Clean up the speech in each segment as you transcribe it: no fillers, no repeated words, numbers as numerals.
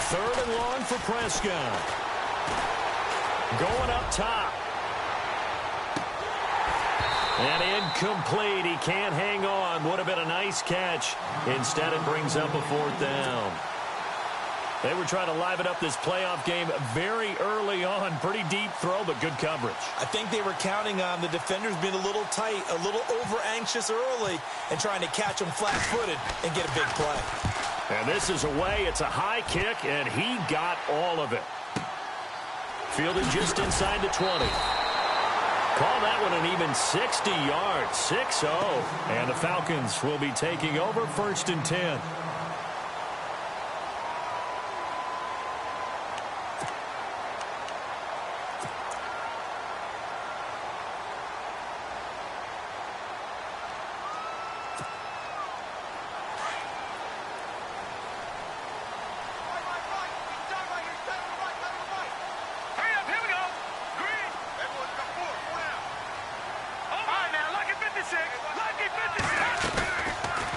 Third and long for Prescott. Going up top. And incomplete. He can't hang on. Would have been a nice catch. Instead, it brings up a fourth down. They were trying to liven up this playoff game very early on. Pretty deep throw, but good coverage. I think they were counting on the defenders being a little tight, a little over-anxious early, and trying to catch them flat-footed and get a big play. And this is away. It's a high kick, and he got all of it. Fielded just inside the 20. Call that one an even 60 yards, 6-0. And the Falcons will be taking over 1st and 10.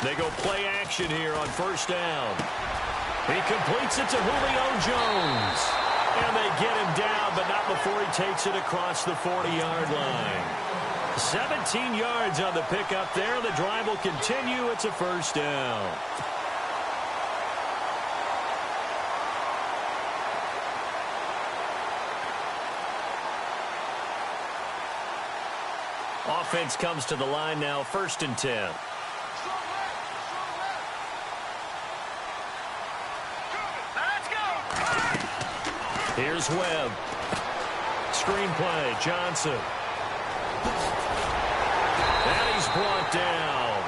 They go play action here on 1st down. He completes it to Julio Jones. And they get him down, but not before he takes it across the 40-yard line. 17 yards on the pickup there. The drive will continue. It's a 1st down. Offense comes to the line now, 1st and 10. Here's Webb. Screenplay, Johnson. And he's brought down.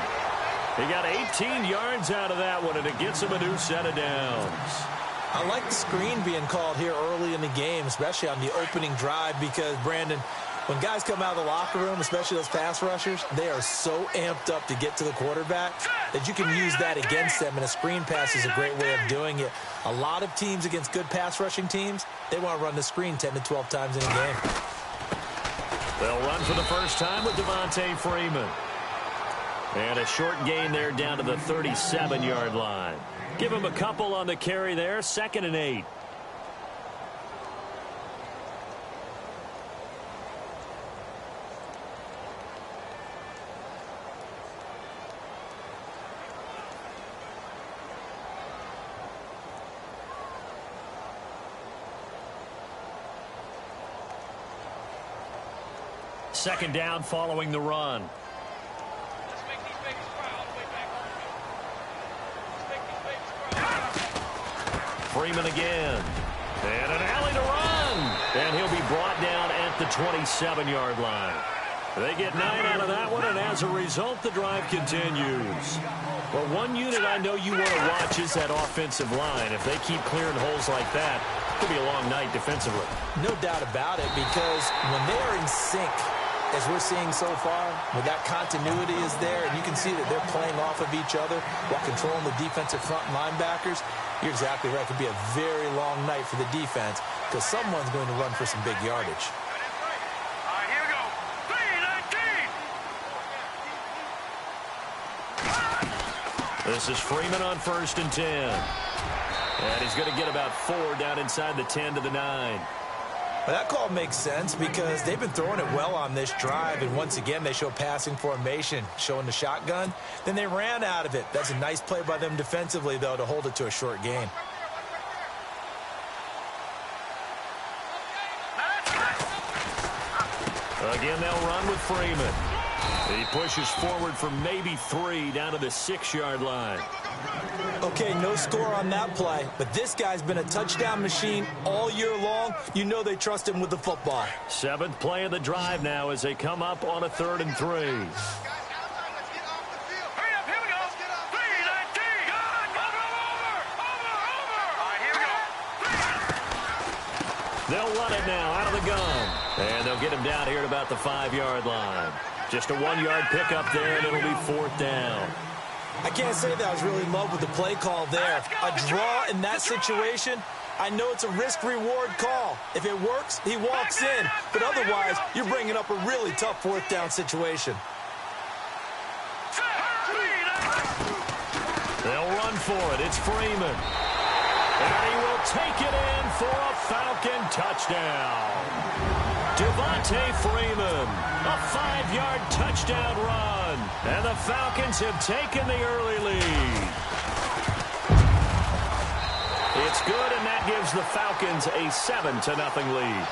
He got 18 yards out of that one, and it gets him a new set of downs. I like the screen being called here early in the game, especially on the opening drive, because, Brandon, when guys come out of the locker room, especially those pass rushers, they are so amped up to get to the quarterback that you can use that against them, and a screen pass is a great way of doing it. A lot of teams against good pass rushing teams, they want to run the screen 10 to 12 times in a game. They'll run for the first time with Devontae Freeman. And a short gain there down to the 37-yard line. Give him a couple on the carry there, 2nd and 8. Second down following the run. Freeman again. And an alley to run. And he'll be brought down at the 27-yard line. They get 9 out of that one, and as a result, the drive continues. Well, one unit I know you want to watch is that offensive line. If they keep clearing holes like that, it could be a long night defensively. No doubt about it, because when they are in sync, as we're seeing so far, where that continuity is there, and you can see that they're playing off of each other while controlling the defensive front linebackers, you're exactly right. It could be a very long night for the defense because someone's going to run for some big yardage. All right, here we go. 3-19. This is Freeman on 1st and 10. And he's going to get about 4 down inside the 10 to the 9. Well, that call makes sense because they've been throwing it well on this drive, and once again they show passing formation, showing the shotgun. Then they ran out of it. That's a nice play by them defensively, though, to hold it to a short gain. Again, they'll run with Freeman. He pushes forward for maybe 3 down to the 6-yard line. Okay, no score on that play, but this guy's been a touchdown machine all year long. You know they trust him with the football. 7th play of the drive now as they come up on a 3rd and 3. Hurry up, here we go. 3-19. Over. All right, here we go. They'll run it now out of the gun. And they'll get him down here at about the 5-yard line. Just a 1-yard pickup there, and it'll be 4th down. I can't say that I was really in love with the play call there. A draw in that situation, I know it's a risk-reward call. If it works, he walks in. But otherwise, you're bringing up a really tough 4th down situation. They'll run for it. It's Freeman. And he will take it in for a Falcon touchdown. Devontae Freeman, a 5-yard touchdown run. And the Falcons have taken the early lead. It's good, and that gives the Falcons a 7-0 lead.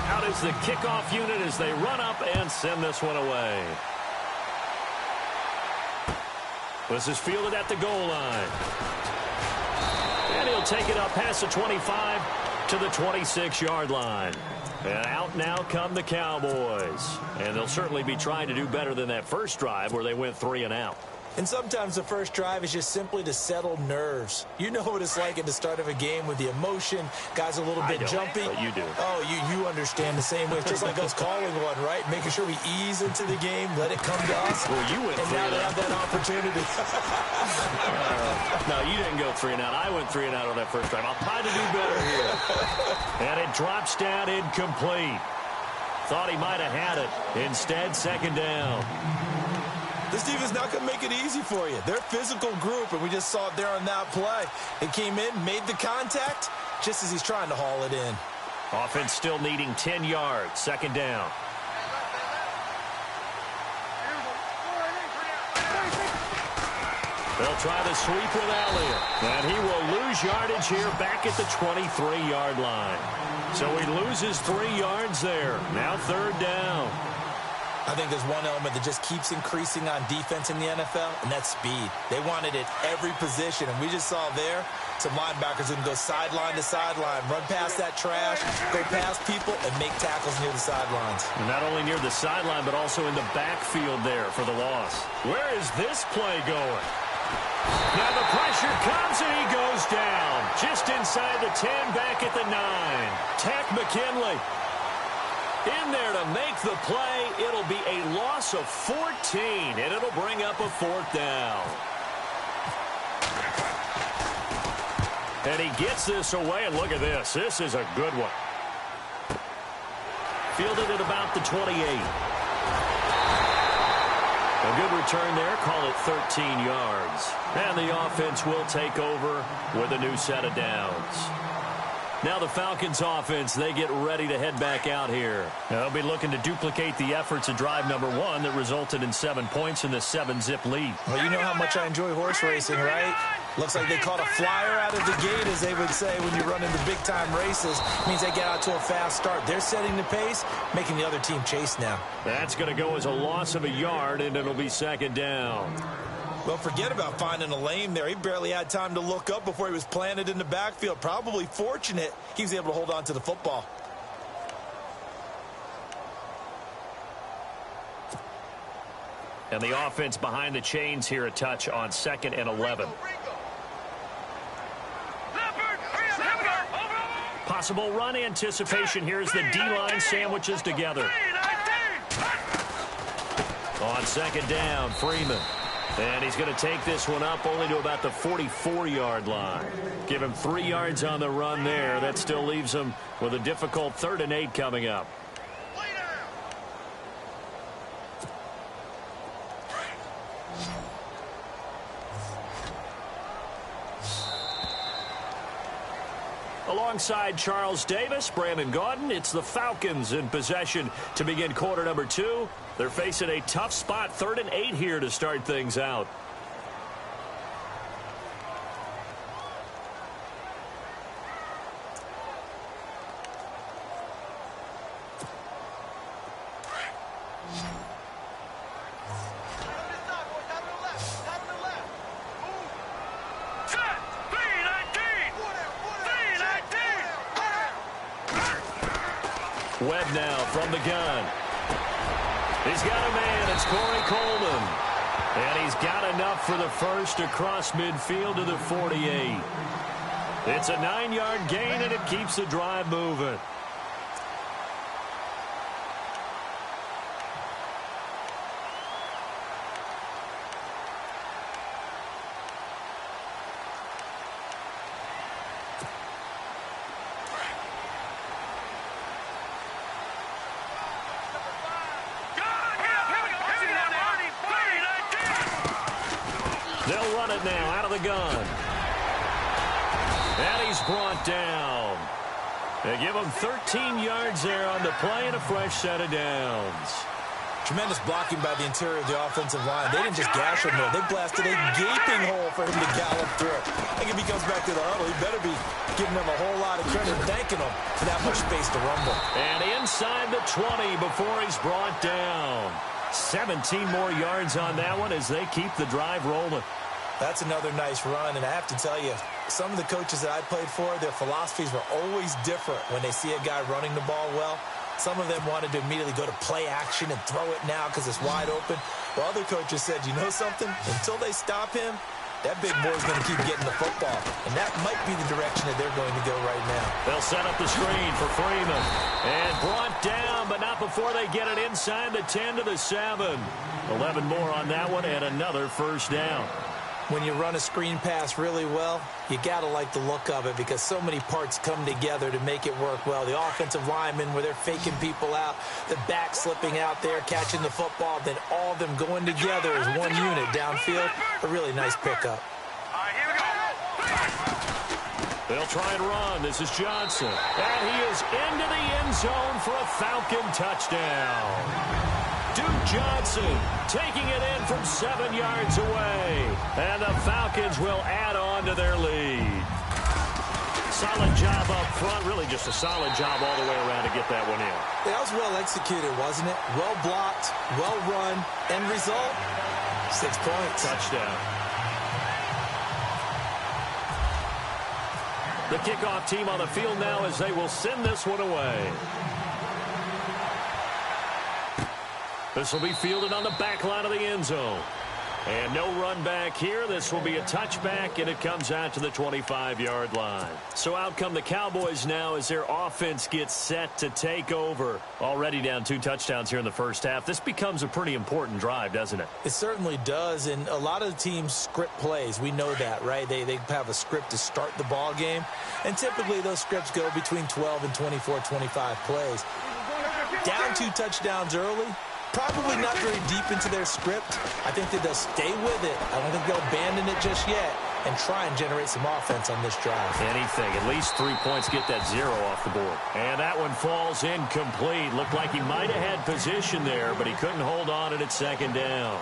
Out is the kickoff unit as they run up and send this one away. This is fielded at the goal line. And he'll take it up past the 25 to the 26-yard line. And out now come the Cowboys. And they'll certainly be trying to do better than that first drive where they went 3 and out. And sometimes the first drive is just simply to settle nerves. You know what it's like at the start of a game with the emotion. Guys a little bit jumpy. But you do. Oh, you understand the same way. It's just like us calling one, right? Making sure we ease into the game, let it come to us. Well, you went 3 and now and they out. have that opportunity. No, you didn't go 3 and out. I went 3 and out on that first drive. I'll try to do better here. And it drops down incomplete. Thought he might have had it. Instead, second down. This defense not going to make it easy for you. They're a physical group, and we just saw it there on that play. It came in, made the contact, just as he's trying to haul it in. Offense still needing 10 yards. Second down. They'll try the sweep with Elliott. And he will lose yardage here back at the 23-yard line. So he loses 3 yards there. Now third down. I think there's one element that just keeps increasing on defense in the NFL, and that's speed. They want it at every position, and we just saw there some linebackers who can go sideline to sideline, run past that trash, go past people, and make tackles near the sidelines. And not only near the sideline, but also in the backfield there for the loss. Where is this play going? Now the pressure comes, and he goes down. Just inside the 10, back at the 9. Tack McKinley in there to make the play. It'll be a loss of 14, and it'll bring up a 4th down. And he gets this away, and look at this. This is a good one. Fielded at about the 28. A good return there. Call it 13 yards. And the offense will take over with a new set of downs. Now the Falcons offense, they get ready to head back out here. They'll be looking to duplicate the efforts of drive number 1 that resulted in 7 points in the 7-zip lead. Well, you know how much I enjoy horse racing, right? Looks like they caught a flyer out of the gate, as they would say when you run into big-time races. It means they get out to a fast start. They're setting the pace, making the other team chase now. That's going to go as a loss of a yard, and it'll be second down. Well, forget about finding a lane there. He barely had time to look up before he was planted in the backfield. Probably fortunate he was able to hold on to the football. And the offense behind the chains here a touch on 2nd and 11. Possible run anticipation here as the D-line sandwiches together. On second down, Freeman. And he's going to take this one up only to about the 44-yard line. Give him 3 yards on the run there. That still leaves him with a difficult 3rd and 8 coming up. Alongside Charles Davis, Brandon Gaudin, it's the Falcons in possession to begin quarter number 2. They're facing a tough spot, 3rd and 8 here to start things out. Webb now from the gun. He's got a man. It's Corey Coleman. And he's got enough for the first across midfield to the 48. It's a 9-yard gain, and it keeps the drive moving. They'll run it now out of the gun. And he's brought down. They give him 13 yards there on the play and a fresh set of downs. Tremendous blocking by the interior of the offensive line. They didn't just gash him there. They blasted a gaping hole for him to gallop through. I think if he comes back to the huddle, he better be giving them a whole lot of credit and thanking them for that much space to rumble. And inside the 20 before he's brought down. 17 more yards on that one as they keep the drive rolling. That's another nice run, and I have to tell you, some of the coaches that I played for, their philosophies were always different when they see a guy running the ball well. Some of them wanted to immediately go to play action and throw it now because it's wide open. While other coaches said, you know something? Until they stop him, that big boy's going to keep getting the football. And that might be the direction that they're going to go right now. They'll set up the screen for Freeman. And brought down, but not before they get it inside the 10 to the 7. 11 more on that one and another first down. When you run a screen pass really well, you got to like the look of it because so many parts come together to make it work well. The offensive linemen, where they're faking people out, the back slipping out there, catching the football, then all of them going together as one unit downfield. A really nice pickup. All right, here we go. They'll try and run. This is Johnson. And he is into the end zone for a Falcon touchdown. Duke Johnson taking it in from 7 yards away. And the Falcons will add on to their lead. Solid job up front. Really just a solid job all the way around to get that one in. That was well executed, wasn't it? Well blocked, well run. End result, 6 points. Touchdown. The kickoff team on the field now as they will send this one away. This will be fielded on the back line of the end zone. And no run back here. This will be a touchback, and it comes out to the 25-yard line. So out come the Cowboys now as their offense gets set to take over. Already down 2 touchdowns here in the first half. This becomes a pretty important drive, doesn't it? It certainly does, and a lot of teams script plays. We know that, right? They have a script to start the ball game, and typically those scripts go between 12 and 24, 25 plays. Down 2 touchdowns early. Probably not very deep into their script. I think that they'll stay with it. I don't think they'll abandon it just yet and try and generate some offense on this drive. Anything. At least 3 points, get that 0 off the board. And that one falls incomplete. Looked like he might have had position there, but he couldn't hold on at second down.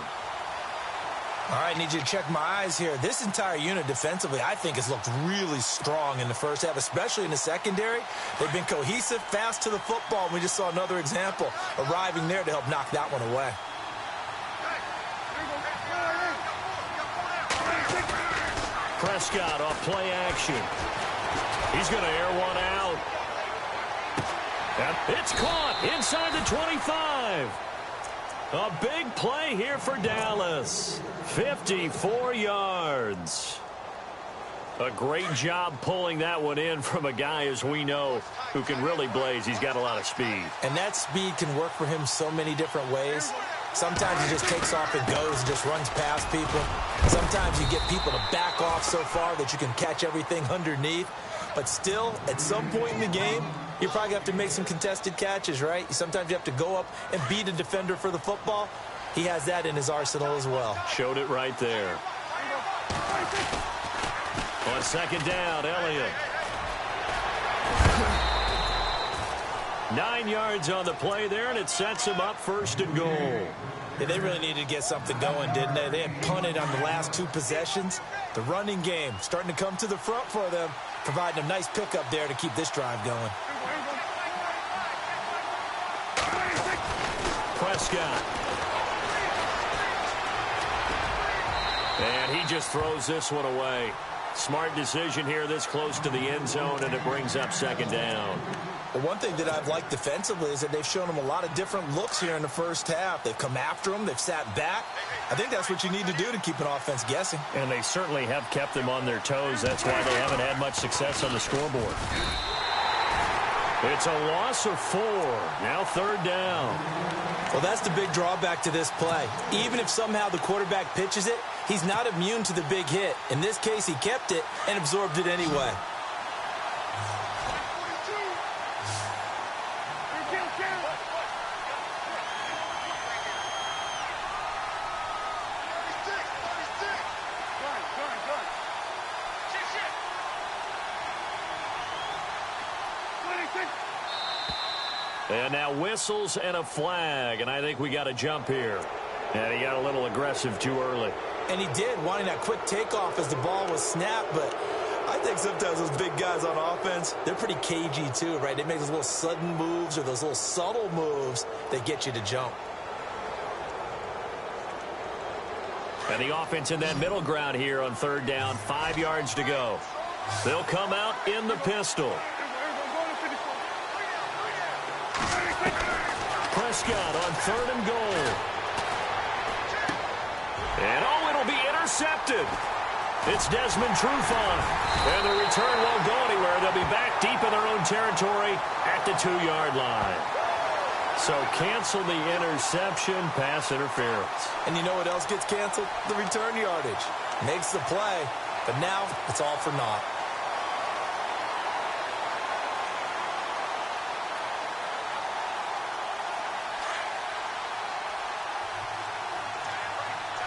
All right, need you to check my eyes here. This entire unit defensively, I think, has looked really strong in the first half, especially in the secondary. They've been cohesive, fast to the football, and we just saw another example arriving there to help knock that one away. Prescott off play action. He's going to air one out. And it's caught inside the 25. A big play here for Dallas. 54 yards. A great job pulling that one in from a guy, as we know, who can really blaze. He's got a lot of speed. And that speed can work for him so many different ways. Sometimes he just takes off and goes and just runs past people. Sometimes you get people to back off so far that you can catch everything underneath. But still, at some point in the game, you probably have to make some contested catches, right? Sometimes you have to go up and beat a defender for the football. He has that in his arsenal as well. Showed it right there. On second down, Elliott. 9 yards on the play there, and it sets him up 1st and goal. Yeah, they really needed to get something going, didn't they? They had punted on the last 2 possessions. The running game starting to come to the front for them, providing a nice pickup there to keep this drive going. Prescott. And he just throws this one away. Smart decision here this close to the end zone, and it brings up 2nd down. The one thing that I've liked defensively is that they've shown him a lot of different looks here in the first half. They've come after him. They've sat back. I think that's what you need to do to keep an offense guessing. And they certainly have kept them on their toes. That's why they haven't had much success on the scoreboard. It's a loss of 4. Now 3rd down. Well, that's the big drawback to this play. Even if somehow the quarterback pitches it, he's not immune to the big hit. In this case, he kept it and absorbed it anyway. And now whistles and a flag, and I think we got a jump here. And he got a little aggressive too early. And he did, wanting that quick takeoff as the ball was snapped, but I think sometimes those big guys on offense, they're pretty cagey too, right? They make those little sudden moves or those little subtle moves that get you to jump. And the offense in that middle ground here on third down, 5 yards to go. They'll come out in the pistol. Prescott on third and goal. And it'll be intercepted. It's Desmond Trufant. And the return won't go anywhere. They'll be back deep in their own territory at the 2-yard line. So cancel the interception, pass interference. And you know what else gets canceled? The return yardage. Makes the play, but now it's all for naught.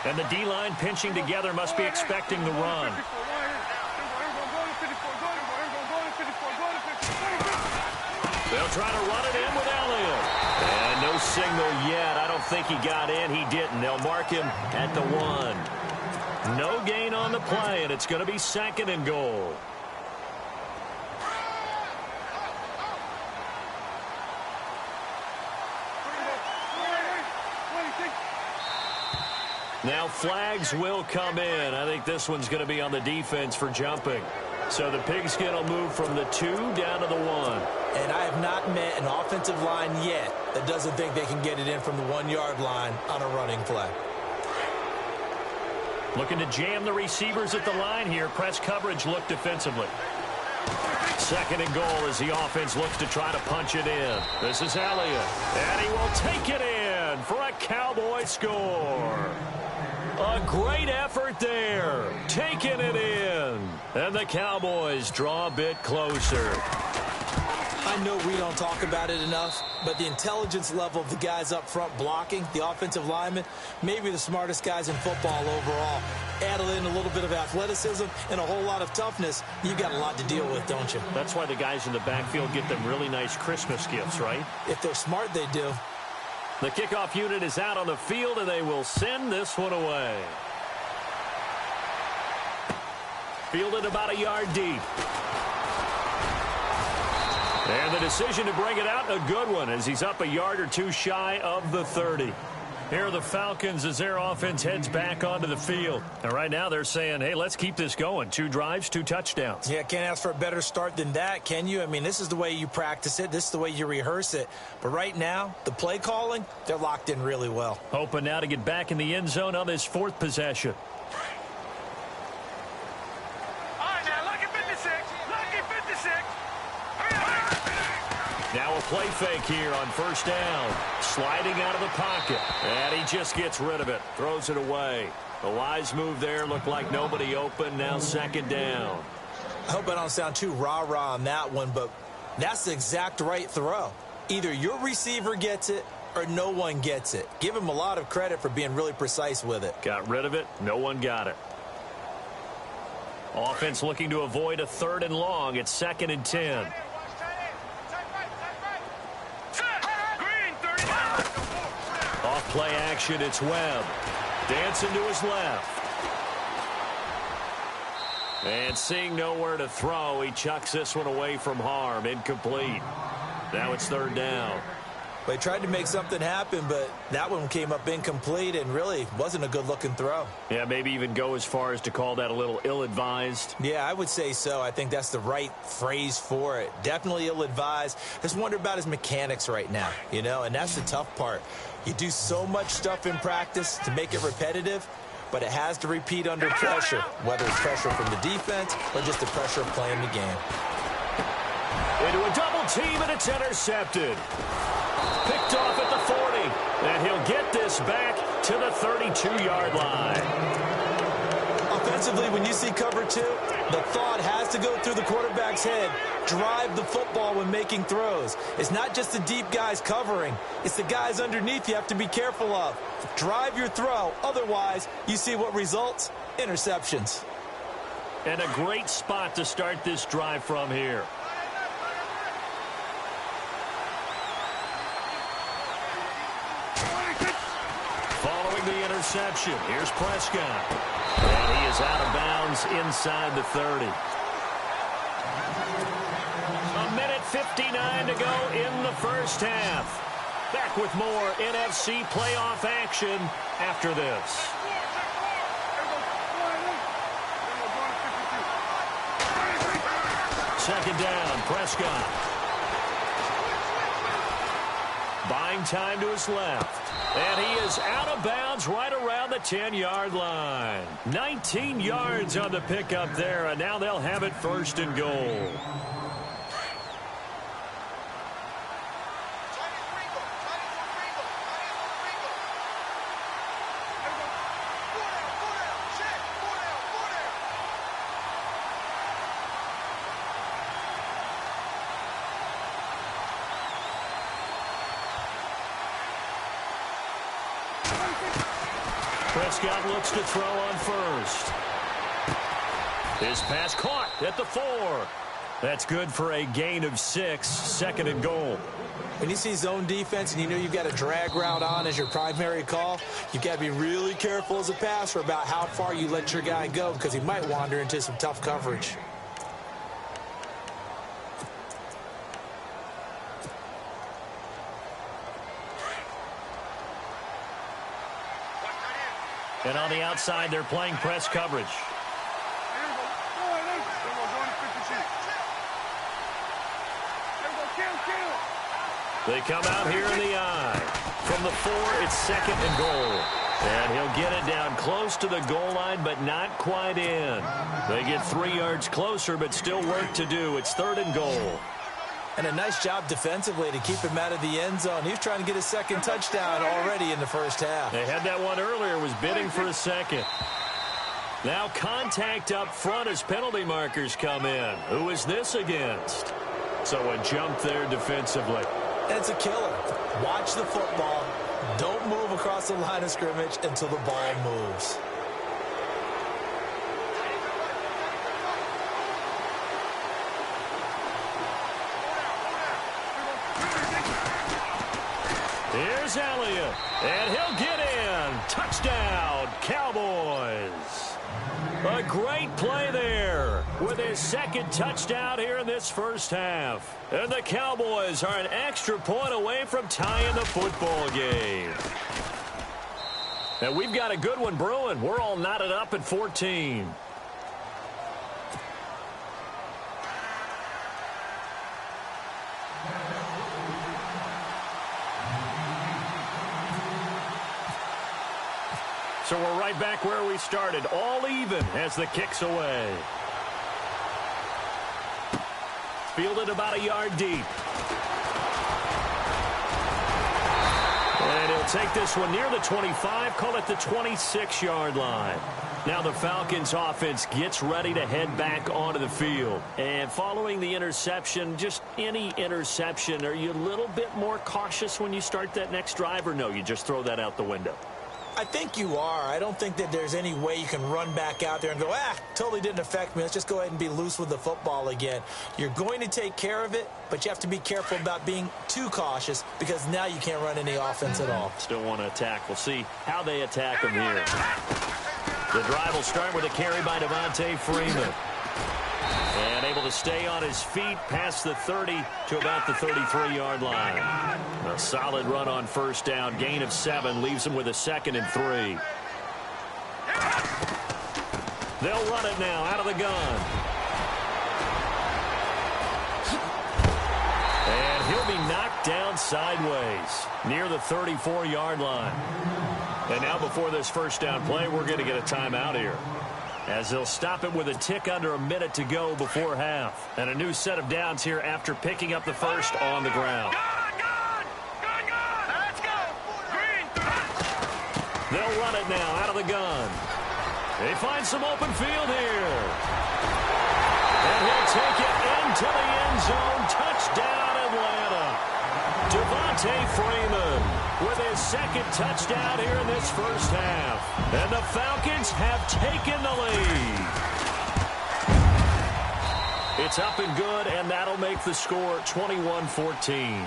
And the D-line pinching together must be expecting the run. They'll try to run it in with Elliott. And no signal yet. I don't think he got in. He didn't. They'll mark him at the 1. No gain on the play, and it's going to be second and goal. Now flags will come in. I think this one's going to be on the defense for jumping. So the pigskin will move from the 2 down to the 1. And I have not met an offensive line yet that doesn't think they can get it in from the 1-yard line on a running play. Looking to jam the receivers at the line here. Press coverage look defensively. Second and goal as the offense looks to try to punch it in. This is Elliott. And he will take it in for a Cowboy score. A great effort there. Taking it in. And the Cowboys draw a bit closer. I know we don't talk about it enough, but the intelligence level of the guys up front blocking, the offensive linemen, maybe the smartest guys in football overall. Add in a little bit of athleticism and a whole lot of toughness, you've got a lot to deal with, don't you? That's why the guys in the backfield get them really nice Christmas gifts, right? If they're smart, they do. The kickoff unit is out on the field, and they will send this one away. Fielded about a yard deep. And the decision to bring it out, a good one, as he's up a yard or 2 shy of the 30. Here are the Falcons as their offense heads back onto the field. And right now they're saying, hey, let's keep this going. 2 drives, 2 touchdowns. Yeah, can't ask for a better start than that, can you? I mean, this is the way you practice it. This is the way you rehearse it. But right now, the play calling, they're locked in really well. Hoping now to get back in the end zone on this 4th possession. All right, now, lucky 56. Lucky 56. Now a play fake here on first down. Sliding out of the pocket. And he just gets rid of it. Throws it away. A wise move there. Looked like nobody open. Now second down. I hope I don't sound too rah-rah on that one, but that's the exact right throw. Either your receiver gets it or no one gets it. Give him a lot of credit for being really precise with it. Got rid of it. No one got it. Offense looking to avoid a 3rd and long. It's 2nd and 10. Off play action, it's Webb. Dancing to his left. And seeing nowhere to throw, he chucks this one away from harm. Incomplete. Now it's 3rd down. They tried to make something happen, but that one came up incomplete and really wasn't a good-looking throw. Yeah, maybe even go as far as to call that a little ill-advised. Yeah, I would say so. I think that's the right phrase for it. Definitely ill-advised. Just wonder about his mechanics right now, you know, and that's the tough part. You do so much stuff in practice to make it repetitive, but it has to repeat under pressure, whether it's pressure from the defense or just the pressure of playing the game. Into a double team, and it's intercepted. Picked off at the 40, and he'll get this back to the 32-yard line. Offensively, when you see cover 2, the thought has to go through the quarterback's head. Drive the football when making throws. It's not just the deep guys covering. It's the guys underneath you have to be careful of. Drive your throw. Otherwise, you see what results? Interceptions. And a great spot to start this drive from here. throwing the interception. Here's Prescott. And he is out of bounds inside the 30. A minute 59 to go in the first half. Back with more NFC playoff action after this. Second down, Prescott. Buying time to his left. And he is out of bounds right around the 10-yard line. 19 yards on the pickup there, and now they'll have it first and goal. Prescott looks to throw on first. His pass caught at the 4. That's good for a gain of 6, second and goal. When you see zone defense and you know you've got a drag route on as your primary call, you've got to be really careful as a passer about how far you let your guy go because he might wander into some tough coverage. And on the outside, they're playing press coverage. They come out here in the eye. From the 4, it's second and goal. And he'll get it down close to the goal line, but not quite in. They get 3 yards closer, but still work to do. It's third and goal. And a nice job defensively to keep him out of the end zone. He was trying to get his second touchdown already in the first half. They had that one earlier, was bidding for a second. Now contact up front as penalty markers come in. Who is this against? So a jump there defensively. And it's a killer. Watch the football. Don't move across the line of scrimmage until the ball moves. Here's Elliott, and he'll get in. Touchdown, Cowboys. A great play there with his second touchdown here in this first half. And the Cowboys are an extra point away from tying the football game. And we've got a good one brewing. We're all knotted up at 14. So we're right back where we started, all even as the kick's away. Fielded about a yard deep. And he'll take this one near the 25, call it the 26-yard line. Now the Falcons offense gets ready to head back onto the field. And following the interception, just any interception, are you a little bit more cautious when you start that next drive, or no, you just throw that out the window? I think you are. I don't think that there's any way you can run back out there and go, totally didn't affect me. Let's just go ahead and be loose with the football again. You're going to take care of it, but you have to be careful about being too cautious because now you can't run any offense at all. Still want to attack. We'll see how they attack him here. The drive will start with a carry by Devontae Freeman. And able to stay on his feet past the 30 to about the 33-yard line. A solid run on first down. Gain of 7 leaves him with a second and 3. They'll run it now out of the gun. And he'll be knocked down sideways near the 34-yard line. And now before this first down play, we're going to get a timeout here, as they'll stop it with a tick under a minute to go before half. And a new set of downs here after picking up the first on the ground. Let's go. Green. They'll run it now out of the gun. They find some open field here. And he'll take it into the end zone. Touchdown, Atlanta. Devontae Freeman with his second touchdown here in this first half. And the Falcons have taken the lead. It's up and good, and that'll make the score 21-14.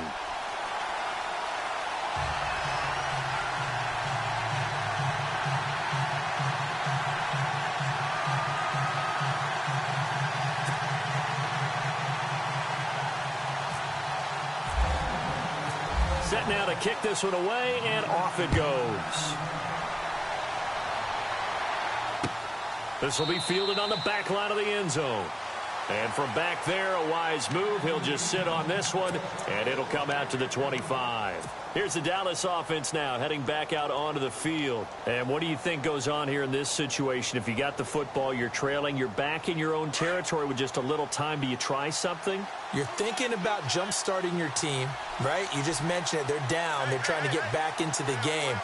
set now to kick this one away, and off it goes. This will be fielded on the back line of the end zone. And from back there, a wise move. He'll just sit on this one, and it'll come out to the 25. Here's the Dallas offense now, heading back out onto the field. And what do you think goes on here in this situation? If you got the football, you're trailing, you're back in your own territory with just a little time. Do you try something? You're thinking about jump-starting your team, right? You just mentioned it. They're down. They're trying to get back into the game.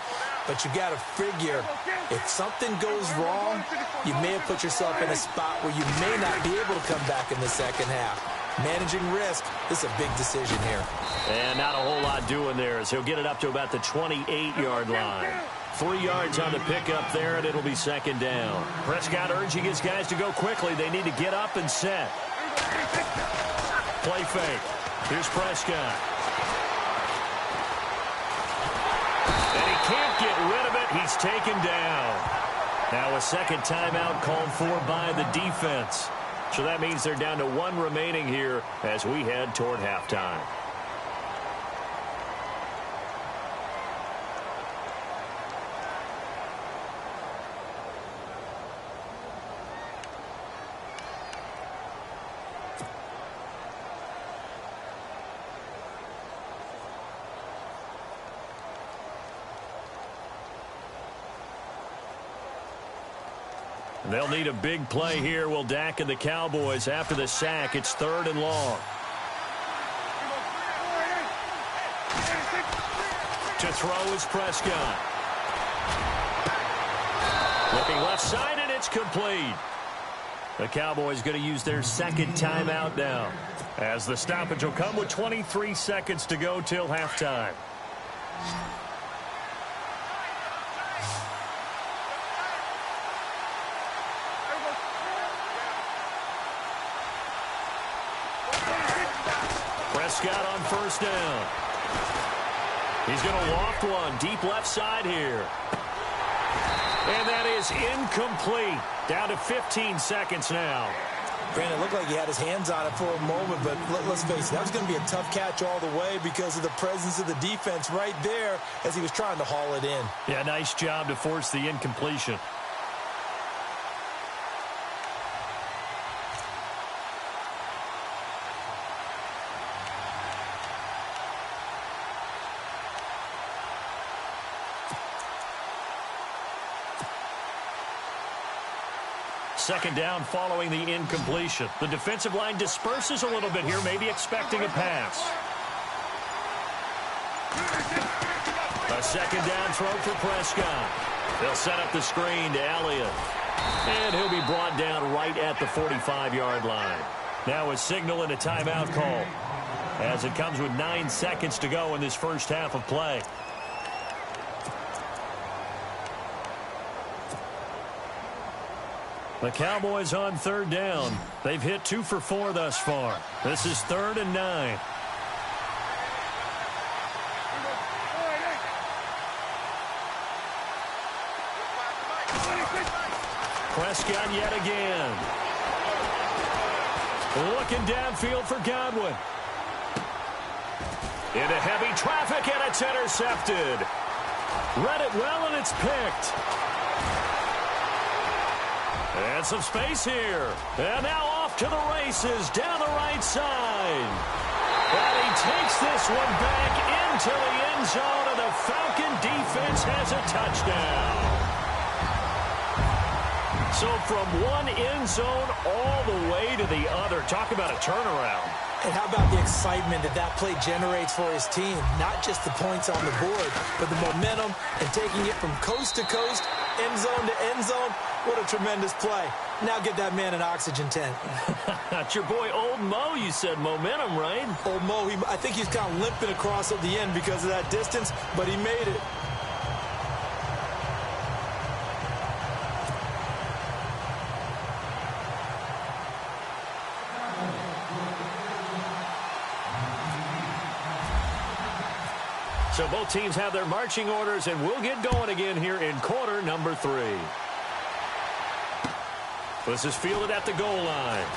But you got to figure, if something goes wrong, you may have put yourself in a spot where you may not be able to come back in the second half. Managing risk, this is a big decision here. And not a whole lot doing there as he'll get it up to about the 28-yard line. 3 yards on the pickup there, and it'll be second down. Prescott urging his guys to go quickly. They need to get up and set. Play fake. Here's Prescott. And he can't get rid of it. He's taken down. Now a second timeout called for by the defense. So that means they're down to 1 remaining here as we head toward halftime. They'll need a big play here. Will Dak and the Cowboys after the sack. It's 3rd and long. To throw is Prescott. Looking left side, and it's complete. The Cowboys going to use their second timeout now, as the stoppage will come with 23 seconds to go till halftime. Prescott on first down. He's going to loft one deep left side here. And that is incomplete. Down to 15 seconds now. Brandon, it looked like he had his hands on it for a moment, but let's face it, that was going to be a tough catch all the way because of the presence of the defense right there as he was trying to haul it in. Yeah, nice job to force the incompletion. Second down following the incompletion. The defensive line disperses a little bit here, maybe expecting a pass. A second down throw for Prescott. They'll set up the screen to Elliott. And he'll be brought down right at the 45-yard line. Now a signal and a timeout call, as it comes with 9 seconds to go in this first half of play. The Cowboys on third down. They've hit 2 for 4 thus far. This is 3rd and 9. Prescott yet again. Looking downfield for Godwin. Into heavy traffic, and it's intercepted. Read it well, and it's picked. And some space here. And now off to the races down the right side. And he takes this one back into the end zone, and the Falcon defense has a touchdown. So from one end zone all the way to the other. Talk about a turnaround. And how about the excitement that play generates for his team? Not just the points on the board, but the momentum and taking it from coast to coast, end zone to end zone. What a tremendous play. Now get that man an oxygen tent. That's your boy Old Mo. You said momentum, right? Old Mo, I think he's kind of limping across at the end because of that distance, but he made it. So both teams have their marching orders, and we'll get going again here in quarter number 3. This is fielded at the goal line.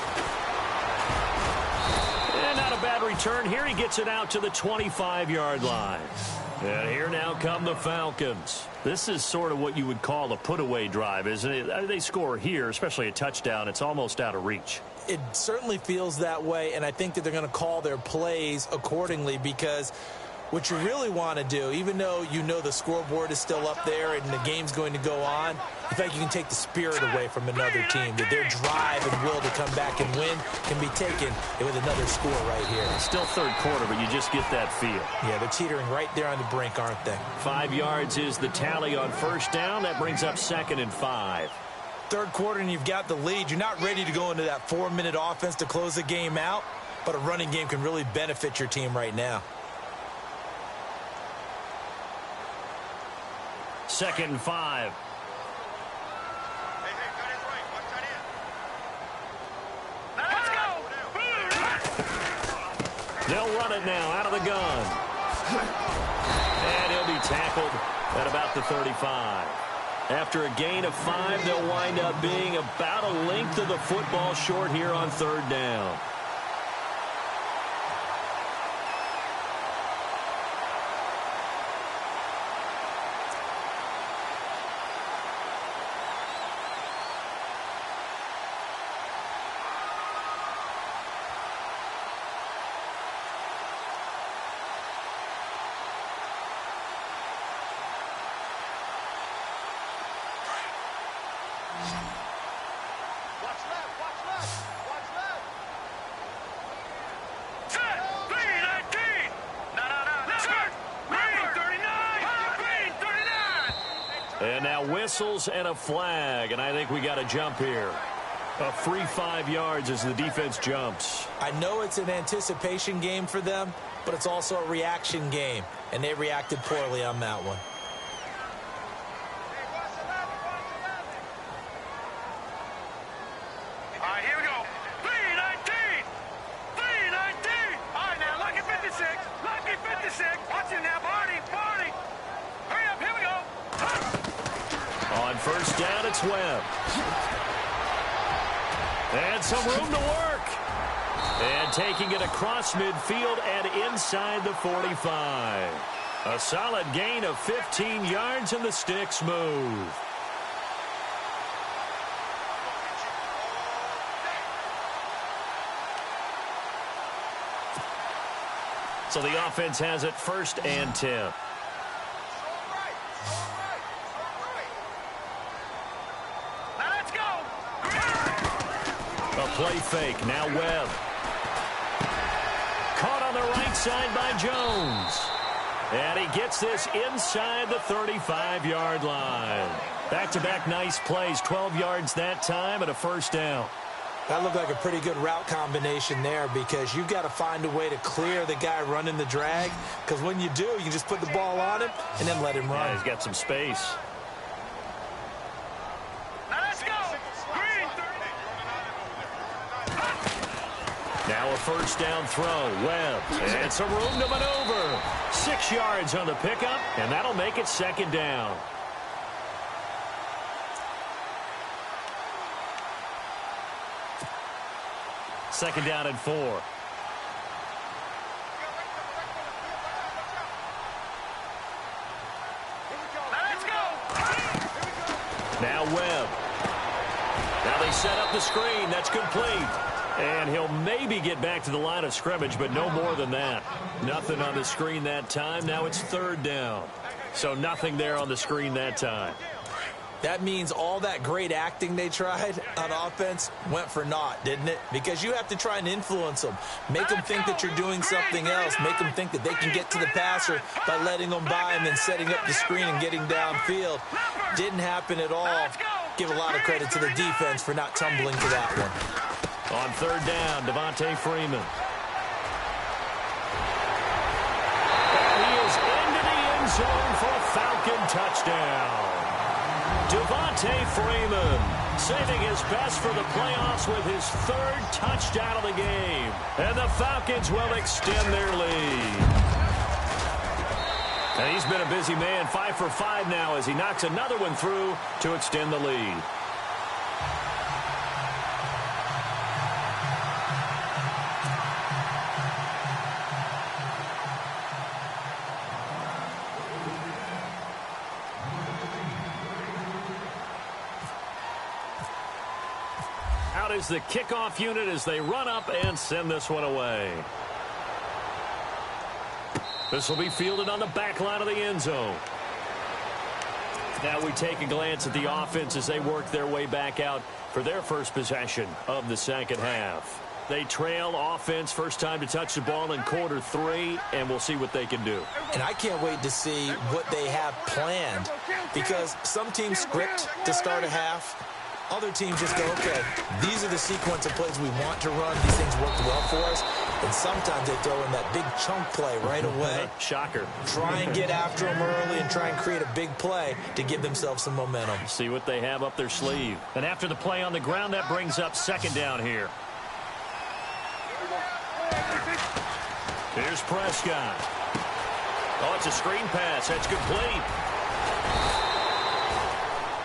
And not a a bad return here. He gets it out to the 25-yard line. And here now come the Falcons. This is sort of what you would call a put-away drive, isn't it? They score here, especially a touchdown. It's almost out of reach. It certainly feels that way, and I think that they're going to call their plays accordingly, because what you really want to do, even though you know the scoreboard is still up there and the game's going to go on, I think you can take the spirit away from another team, that their drive and will to come back and win can be taken with another score right here. Still third quarter, but you just get that feel. Yeah, they're teetering right there on the brink, aren't they? 5 yards is the tally on first down. That brings up 2nd and 5. Third quarter and you've got the lead. You're not ready to go into that 4-minute offense to close the game out, but a running game can really benefit your team right now. 2nd and 5. They'll run it now out of the gun. And he'll be tackled at about the 35. After a gain of 5, they'll wind up being about a length of the football short here on 3rd down. And now whistles and a flag, and I think we got a jump here. A free 5 yards as the defense jumps. I know it's an anticipation game for them, but it's also a reaction game, and they reacted poorly on that one. All right, here we go. 319! 319! All right, now, lucky 56. Lucky 56. Watch it now, Barney. Barney. Hurry up, here we go. On first down, it's Webb. And some room to work. And taking it across midfield and inside the 45. A solid gain of 15 yards, and the sticks move. So the offense has it 1st and 10. Play fake, now Webb. Caught on the right side by Jones. And he gets this inside the 35-yard line. Back-to-back nice plays, 12 yards that time and a 1st down. That looked like a pretty good route combination there, because you've got to find a way to clear the guy running the drag, because when you do, you just put the ball on him and then let him run. Yeah, he's got some space. Now a 1st down throw. Webb. And some room to maneuver. 6 yards on the pickup, and that'll make it 2nd down. Second down and 4. Now Webb. Now they set up the screen. That's complete. And he'll maybe get back to the line of scrimmage, but no more than that. Nothing on the screen that time. Now it's 3rd down. So nothing there on the screen that time. That means all that great acting they tried on offense went for naught, didn't it? Because you have to try and influence them. Make them think that you're doing something else. Make them think that they can get to the passer by letting them by and then setting up the screen and getting downfield. Didn't happen at all. Give a lot of credit to the defense for not tumbling to that one. On 3rd down, Devontae Freeman. And he is into the end zone for a Falcon touchdown. Devontae Freeman saving his best for the playoffs with his 3rd touchdown of the game. And the Falcons will extend their lead. And he's been a busy man, 5 for 5 now as he knocks another one through to extend the lead. Out is the kickoff unit as they run up and send this one away. This will be fielded on the back line of the end zone. Now we take a glance at the offense as they work their way back out for their first possession of the second half. They trail offense, first time to touch the ball in quarter 3, and we'll see what they can do. And I can't wait to see what they have planned, because some teams script to start a half. Other teams just go, okay, these are the sequence of plays we want to run. These things worked well for us. And sometimes they throw in that big chunk play right away. Shocker. Try and get after them early and try and create a big play to give themselves some momentum. See what they have up their sleeve. And after the play on the ground, that brings up second down here. Here's Prescott. Oh, it's a screen pass. That's complete.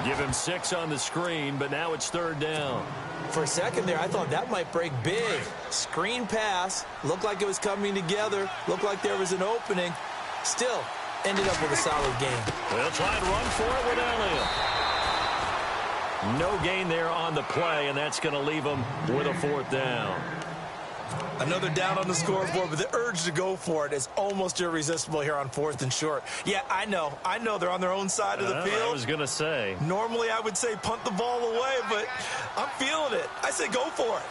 Give him 6 on the screen, but now it's third down. For a second there, I thought that might break big. Screen pass. Looked like it was coming together. Looked like there was an opening. Still, ended up with a solid game. They'll try and run for it with Elliott. No gain there on the play, and that's going to leave them with a fourth down. Another down on the scoreboard, but the urge to go for it is almost irresistible here on 4th and short. Yeah, I know they're on their own side of the field. I was going to say. Normally I would say punt the ball away, but I'm feeling it. I say go for it.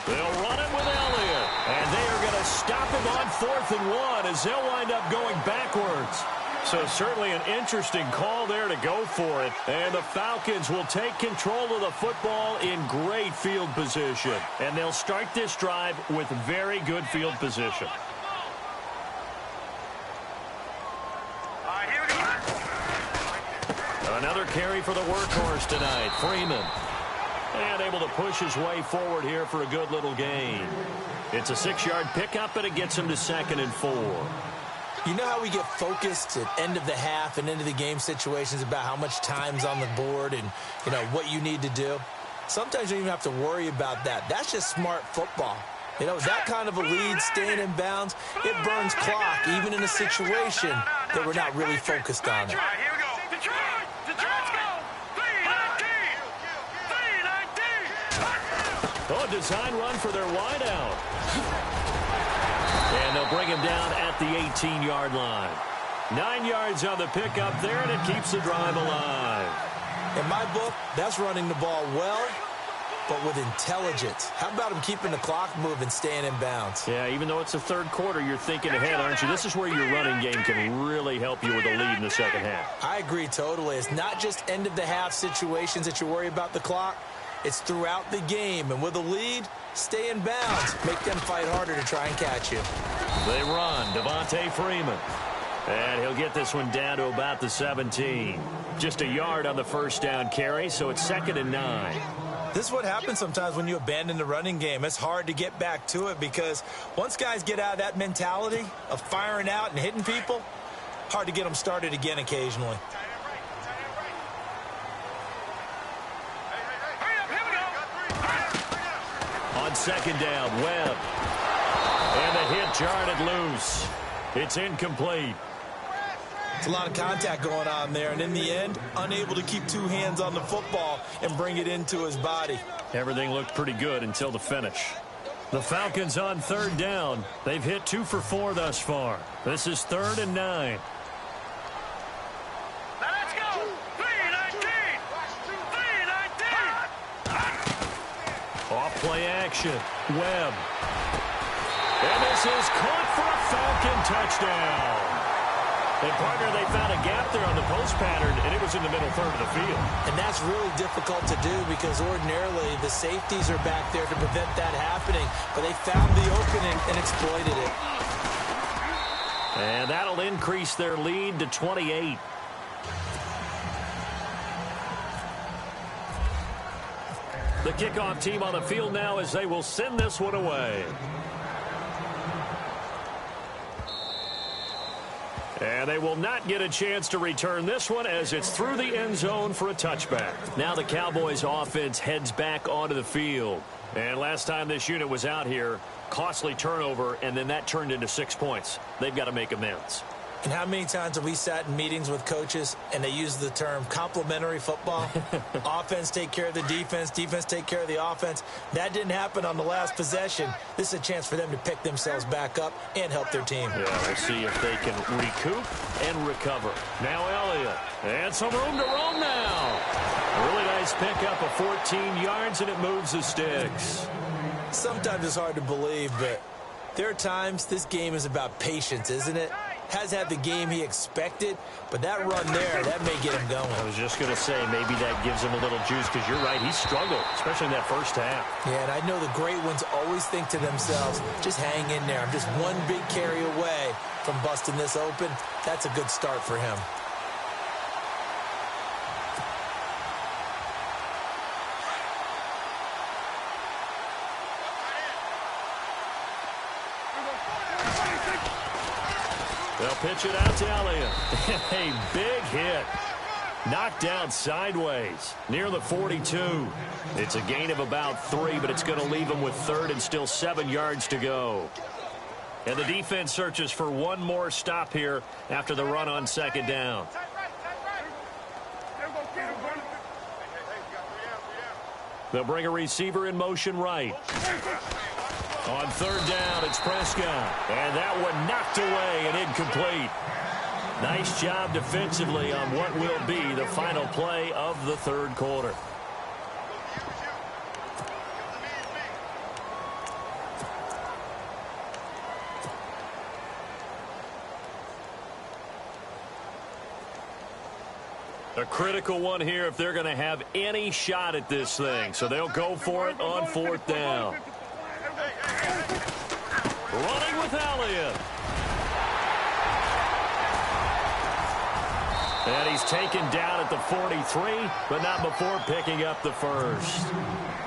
They'll run it with Elliott, and they are going to stop him on 4th and 1 as they'll wind up going backwards. So certainly an interesting call there to go for it. And the Falcons will take control of the football in great field position. And they'll start this drive with very good field position. Another carry for the workhorse tonight, Freeman. And able to push his way forward here for a good little gain. It's a 6-yard pickup, and it gets him to 2nd and 4. You know how we get focused at end of the half and end of the game situations about how much time's on the board and, you know, what you need to do? Sometimes you don't even have to worry about that. That's just smart football. You know, that kind of a lead, staying in bounds, it burns clock, even in a situation that we're not really focused on it. Oh, design run for their wideout. And they'll bring him down at the 18-yard line. 9 yards on the pickup there, and it keeps the drive alive. In my book, that's running the ball well, but with intelligence. How about him keeping the clock moving, staying in bounds? Yeah, even though it's the third quarter, you're thinking ahead, aren't you? This is where your running game can really help you with a lead in the second half. I agree totally. It's not just end-of-the-half situations that you worry about the clock. It's throughout the game, and with a lead, stay in bounds. Make them fight harder to try and catch you. They run, Devontae Freeman. And he'll get this one down to about the 17. Just a yard on the first down carry, so it's 2nd and 9. This is what happens sometimes when you abandon the running game. It's hard to get back to it because once guys get out of that mentality of firing out and hitting people, hard to get them started again occasionally. On 2nd down, Webb. And the hit jarred it loose. It's incomplete. It's a lot of contact going on there, and in the end, unable to keep 2 hands on the football and bring it into his body. Everything looked pretty good until the finish. The Falcons on 3rd down. They've hit 2 for 4 thus far. This is 3rd and 9. Off-play action. Webb. And this is caught for a Falcon touchdown. And, partner, they found a gap there on the post pattern, and it was in the middle third of the field. And that's really difficult to do because ordinarily the safeties are back there to prevent that happening. But they found the opening and exploited it. And that'll increase their lead to 28. The kickoff team on the field now as they will send this one away. And they will not get a chance to return this one as it's through the end zone for a touchback. Now the Cowboys offense heads back onto the field. And last time this unit was out here, costly turnover, and then that turned into 6 points. They've got to make amends. And how many times have we sat in meetings with coaches and they use the term complementary football? Offense take care of the defense, defense take care of the offense. That didn't happen on the last possession. This is a chance for them to pick themselves back up and help their team. Yeah, we'll see if they can recoup and recover. Now Elliott, and some room to roam now. A really nice pickup of 14 yards, and it moves the sticks. Sometimes it's hard to believe, but there are times this game is about patience, isn't it? Has had the game he expected, but that run there, that may get him going. I was just going to say, maybe that gives him a little juice, because you're right, he struggled, especially in that first half. Yeah, and I know the great ones always think to themselves, just hang in there. I'm just one big carry away from busting this open. That's a good start for him. They'll pitch it out to Elliott. A big hit. Knocked down sideways near the 42. It's a gain of about 3, but it's going to leave him with third and still 7 yards to go. And the defense searches for one more stop here after the run on second down. They'll bring a receiver in motion right. On third down, it's Prescott. And that one knocked away and incomplete. Nice job defensively on what will be the final play of the third quarter. A critical one here if they're going to have any shot at this thing. So they'll go for it on fourth down. Running with Elliott. And he's taken down at the 43, but not before picking up the first.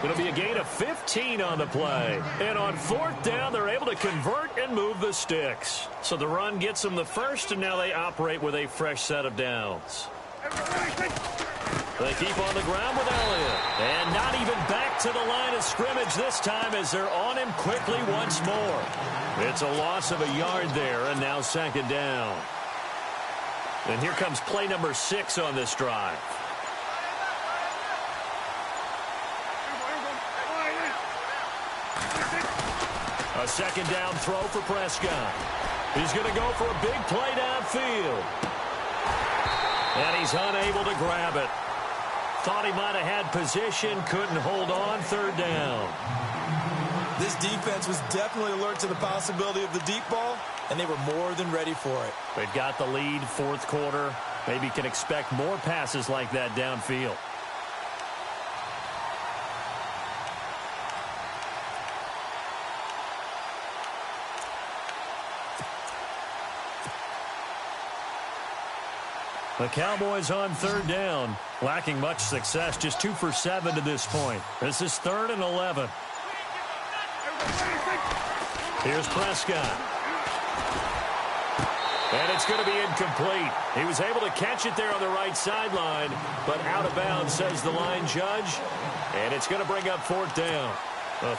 It'll be a gain of 15 on the play. And on fourth down, they're able to convert and move the sticks. So the run gets them the first, and now they operate with a fresh set of downs. They keep on the ground with Elliott. And not even back to the line of scrimmage this time as they're on him quickly once more. It's a loss of a yard there, and now second down. And here comes play number 6 on this drive. A second down throw for Prescott. He's going to go for a big play downfield. And he's unable to grab it. Thought he might have had position, couldn't hold on, third down. This defense was definitely alert to the possibility of the deep ball, and they were more than ready for it. They've got the lead, fourth quarter. Maybe can expect more passes like that downfield. The Cowboys on third down, lacking much success, just 2 for 7 to this point. This is 3rd and 11. Here's Prescott. And it's going to be incomplete. He was able to catch it there on the right sideline, but out of bounds, says the line judge. And it's going to bring up fourth down.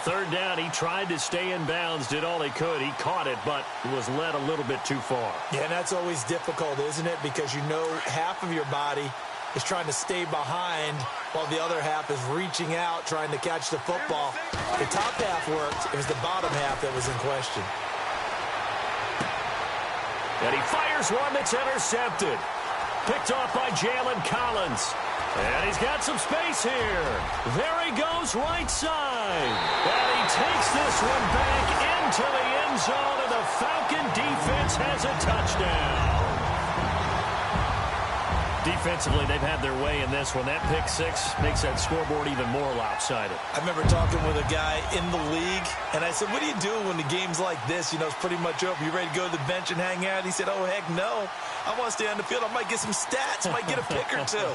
Third down, he tried to stay in bounds, did all he could. He caught it, but was led a little bit too far. Yeah, and that's always difficult, isn't it? Because you know half of your body is trying to stay behind while the other half is reaching out, trying to catch the football. The top half worked. It was the bottom half that was in question. And he fires one that's intercepted. Picked off by Jalen Collins. And he's got some space here. There he goes, right side. And he takes this one back into the end zone, and the Falcon defense has a touchdown. Defensively, they've had their way in this one. That pick six makes that scoreboard even more lopsided. I remember talking with a guy in the league, and I said, what do you do when the game's like this? You know, it's pretty much over. You ready to go to the bench and hang out? He said, oh, heck no. I want to stay on the field. I might get some stats. I might get a pick or two.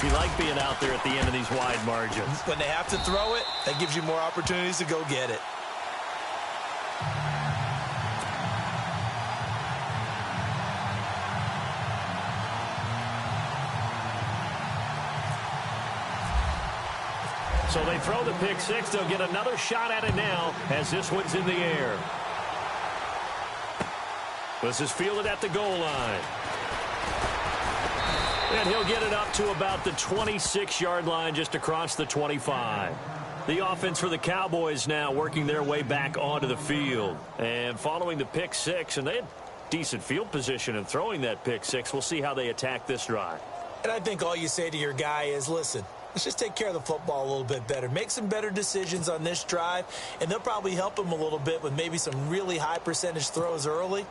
You like being out there at the end of these wide margins. When they have to throw it, that gives you more opportunities to go get it. So they throw the pick six. They'll get another shot at it now as this one's in the air. This is fielded at the goal line. And he'll get it up to about the 26-yard line, just across the 25. The offense for the Cowboys now working their way back onto the field. And following the pick six, and they had decent field position in throwing that pick six. We'll see how they attack this drive. And I think all you say to your guy is, listen, let's just take care of the football a little bit better. Make some better decisions on this drive, and they'll probably help him a little bit with maybe some really high percentage throws early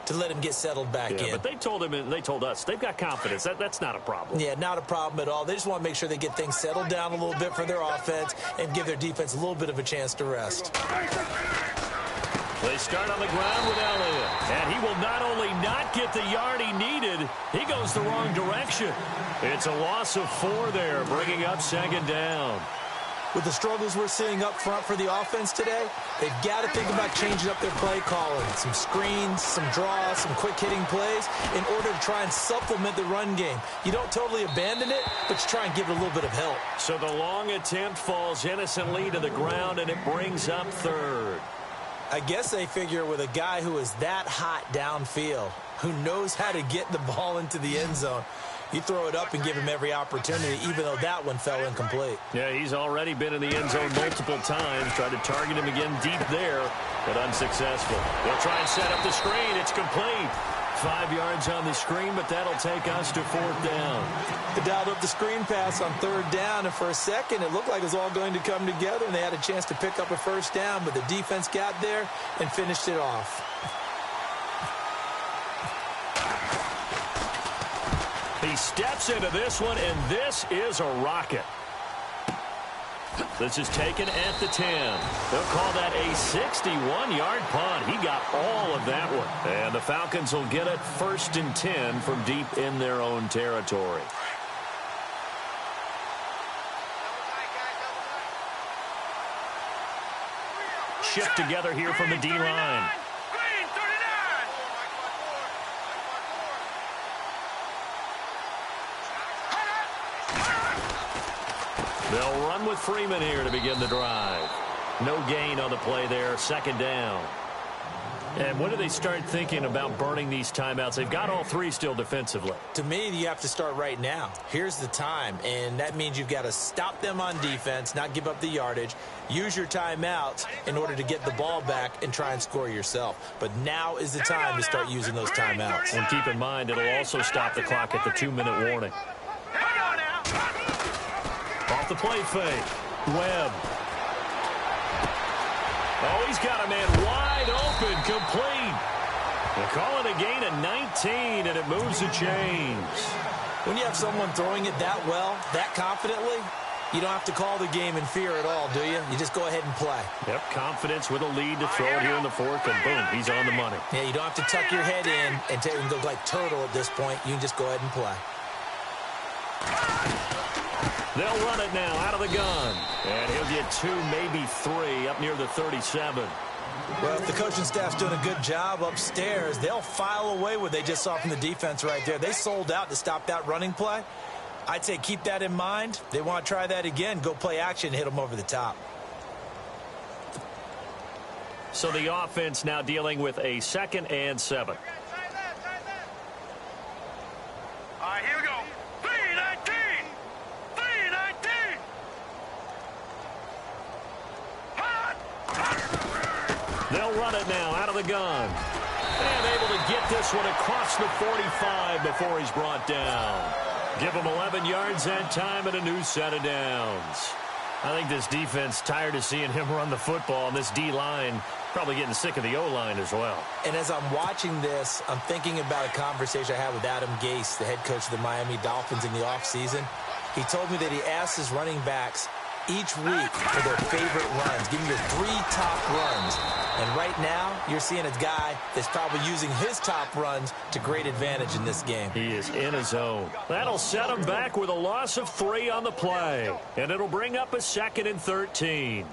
to let him get settled back in. But they told him, and they told us, they've got confidence. That's not a problem. Yeah, not a problem at all. They just want to make sure they get things settled down a little bit for their offense and give their defense a little bit of a chance to rest. They start on the ground with Elliott, and he will not only not get the yard he needed, he goes the wrong direction. It's a loss of 4 there, bringing up second down. With the struggles we're seeing up front for the offense today, they've got to think about changing up their play calling. Some screens, some draws, some quick-hitting plays in order to try and supplement the run game. You don't totally abandon it, but you try and give it a little bit of help. So the long attempt falls innocently to the ground, and it brings up third. I guess they figure with a guy who is that hot downfield, who knows how to get the ball into the end zone, you throw it up and give him every opportunity, even though that one fell incomplete. Yeah, he's already been in the end zone multiple times. Tried to target him again deep there, but unsuccessful. They'll try and set up the screen. It's complete. 5 yards on the screen, but that'll take us to 4th down. They dialed up the screen pass on 3rd down, and for a second, it looked like it was all going to come together, and they had a chance to pick up a 1st down, but the defense got there and finished it off. He steps into this one, and this is a rocket. This is taken at the 10. They'll call that a 61-yard punt. He got all of that one. And the Falcons will get it 1st and 10 from deep in their own territory. Shift together here from the D-line. They'll run with Freeman here to begin the drive. No gain on the play there, 2nd down. And when do they start thinking about burning these timeouts? They've got all 3 still defensively. To me, you have to start right now. Here's the time, and that means you've got to stop them on defense, not give up the yardage, use your timeouts in order to get the ball back and try and score yourself. But now is the time to start using those timeouts. And keep in mind, it'll also stop the clock at the 2-minute warning. Off the play fake. Webb. Oh, he's got a man wide open, complete. They call it a gain of 19, and it moves the chains. When you have someone throwing it that well, that confidently, you don't have to call the game in fear at all, do you? You just go ahead and play. Yep, confidence with a lead to throw it here in the 4th, and boom, he's on the money. Yeah, you don't have to tuck your head in and go like turtle at this point. You can just go ahead and play. They'll run it now out of the gun. And he'll get 2, maybe 3 up near the 37. Well, if the coaching staff's doing a good job upstairs, they'll file away what they just saw from the defense right there. They sold out to stop that running play. I'd say keep that in mind. They want to try that again. Go play action, hit them over the top. So the offense now dealing with a 2nd and 7. All right, here we go. 3-19. 3-19. They'll run it now out of the gun. And able to get this one across the 45 before he's brought down. Give him 11 yards that time and a new set of downs. I think this defense tired of seeing him run the football, and this D-line probably getting sick of the O-line as well. And as I'm watching this, I'm thinking about a conversation I had with Adam Gase, the head coach of the Miami Dolphins in the offseason. He told me that he asked his running backs each week for their favorite runs. Give me your 3 top runs. And right now, you're seeing a guy that's probably using his top runs to great advantage in this game. He is in his zone. That'll set him back with a loss of 3 on the play. And it'll bring up a 2nd and 13.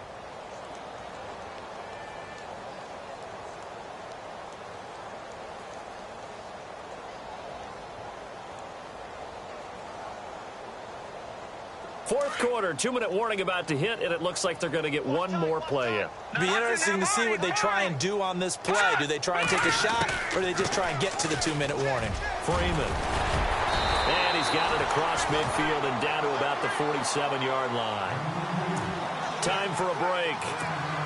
Fourth quarter. quarter. 2-minute warning about to hit, and it looks like they're going to get one more play in. Be interesting to see what they try and do on this play. Do they try and take a shot, or do they just try and get to the 2-minute warning? Freeman. And he's got it across midfield and down to about the 47-yard line. Time for a break.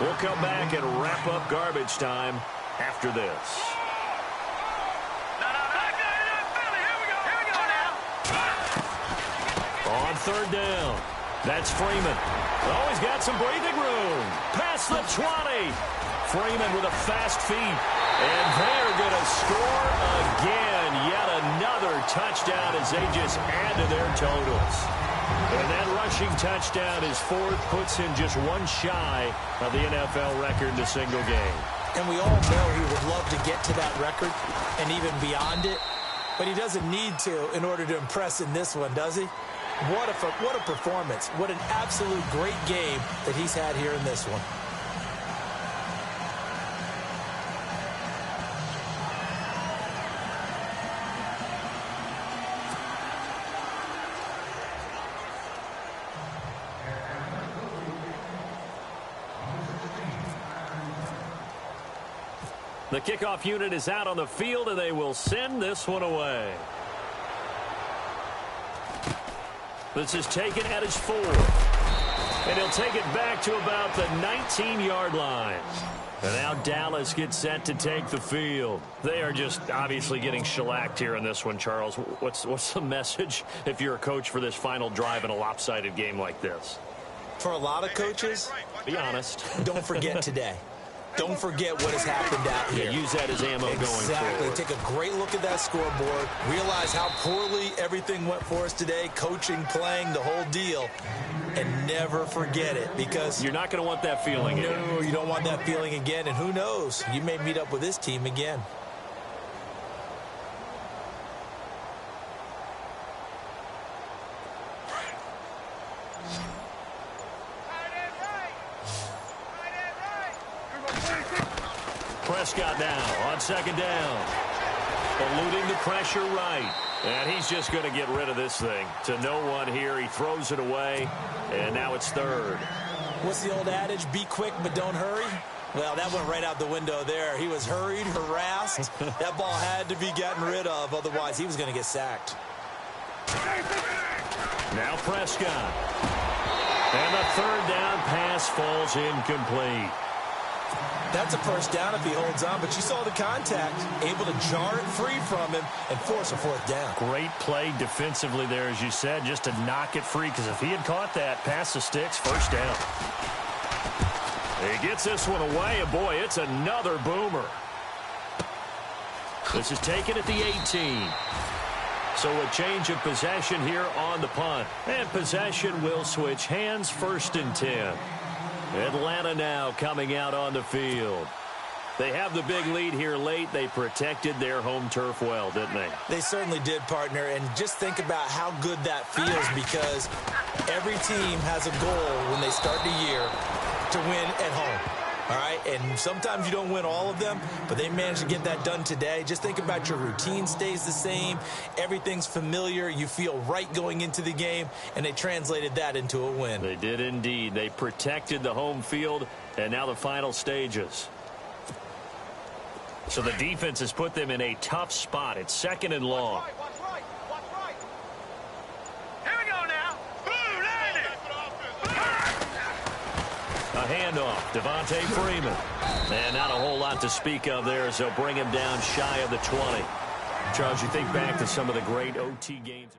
We'll come back and wrap up garbage time after this. On third down, that's Freeman. Oh, he's got some breathing room. Past the 20. Freeman with a fast feet. And they're going to score again. Yet another touchdown as they just add to their totals. And that rushing touchdown is fourth, puts him just one shy of the NFL record in a single game. And we all know he would love to get to that record and even beyond it. But he doesn't need to in order to impress in this one, does he? What a performance. What an absolute great game that he's had here in this one. The kickoff unit is out on the field, and they will send this one away. This is taken at his 4. And he'll take it back to about the 19-yard line. And now Dallas gets set to take the field. They are just obviously getting shellacked here in this one, Charles. What's the message if you're a coach for this final drive in a lopsided game like this? For a lot of coaches, be honest. Don't forget today. Don't forget what has happened out here. Yeah, use that as ammo going forward. Exactly. Take a great look at that scoreboard. Realize how poorly everything went for us today. Coaching, playing, the whole deal. And never forget it, because you're not going to want that feeling again. No, you don't want that feeling again. And who knows? You may meet up with this team again. Prescott now on second down. Eluding the pressure right. And he's just going to get rid of this thing. To no one here. He throws it away. And now it's third. What's the old adage? Be quick, but don't hurry. Well, that went right out the window there. He was hurried, harassed. That ball had to be gotten rid of. Otherwise, he was going to get sacked. Now Prescott. And the third down pass falls incomplete. That's a first down if he holds on, but you saw the contact, able to jar it free from him and force a fourth down. Great play defensively there, as you said, just to knock it free, because if he had caught that, pass the sticks, first down. He gets this one away, and boy, it's another boomer. This is taken at the 18. So a change of possession here on the punt. And possession will switch hands, 1st and 10. Atlanta now coming out on the field. They have the big lead here late. They protected their home turf well, didn't they? They certainly did, partner. And just think about how good that feels, because every team has a goal when they start the year to win at home. All right, and sometimes you don't win all of them, but they managed to get that done today. Just think about your routine stays the same. Everything's familiar. You feel right going into the game, and they translated that into a win. They did indeed. They protected the home field, and now the final stages. So the defense has put them in a tough spot. It's 2nd and long. A handoff, Devontae Freeman. And not a whole lot to speak of there, so bring him down shy of the 20. Charles, you think back to some of the great OT games.